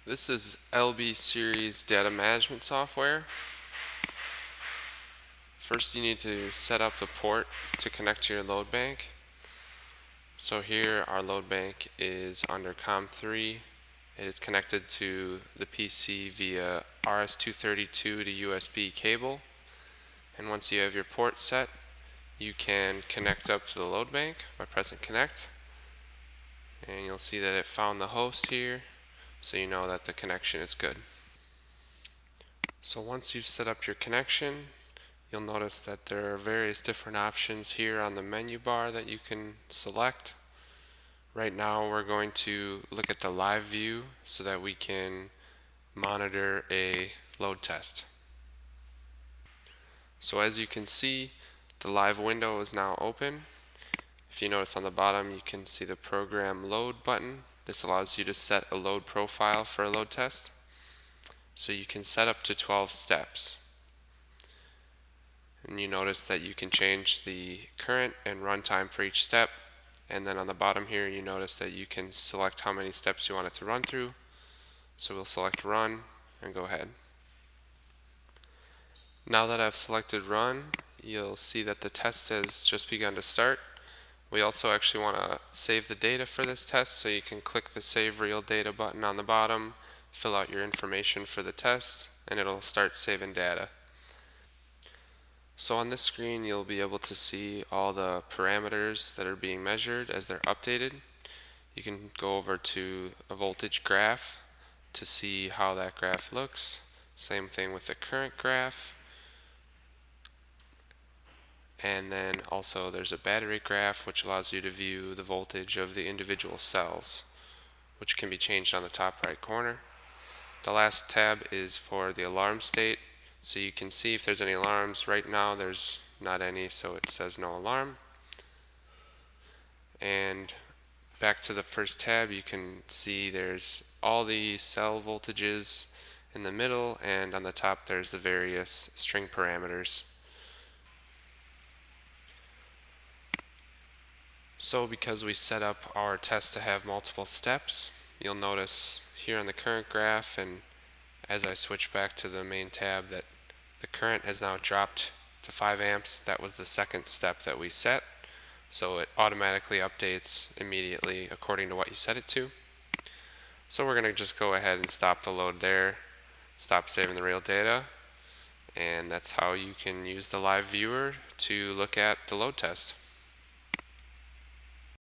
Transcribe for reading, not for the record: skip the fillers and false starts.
This is LB series data management software. First you need to set up the port to connect to your load bank. So here our load bank is under COM3. It is connected to the PC via RS-232 to USB cable. And once you have your port set, you can connect up to the load bank by pressing connect. And you'll see that it found the host here, so you know that the connection is good. So once you've set up your connection, you'll notice that there are various different options here on the menu bar that you can select. Right now we're going to look at the live view so that we can monitor a load test. So as you can see, the live window is now open. If you notice on the bottom, you can see the program load button. This allows you to set a load profile for a load test. So you can set up to 12 steps. And you notice that you can change the current and runtime for each step. And then on the bottom here, you notice that you can select how many steps you want it to run through. So we'll select run and go ahead. Now that I've selected run, you'll see that the test has just begun to start. We also actually want to save the data for this test, so you can click the Save Real Data button on the bottom, fill out your information for the test, and it'll start saving data. So on this screen you'll be able to see all the parameters that are being measured as they're updated. You can go over to a voltage graph to see how that graph looks. Same thing with the current graph. And then also there's a battery graph which allows you to view the voltage of the individual cells, which can be changed on the top right corner. The last tab is for the alarm state, so you can see if there's any alarms. Right now there's not any, so it says no alarm. And back to the first tab, you can see there's all the cell voltages in the middle, and on the top there's the various string parameters. So because we set up our test to have multiple steps, you'll notice here on the current graph, and as I switch back to the main tab, that the current has now dropped to 5 amps. That was the second step that we set. So it automatically updates immediately according to what you set it to. So we're going to just go ahead and stop the load there, stop saving the real data, and that's how you can use the live viewer to look at the load test.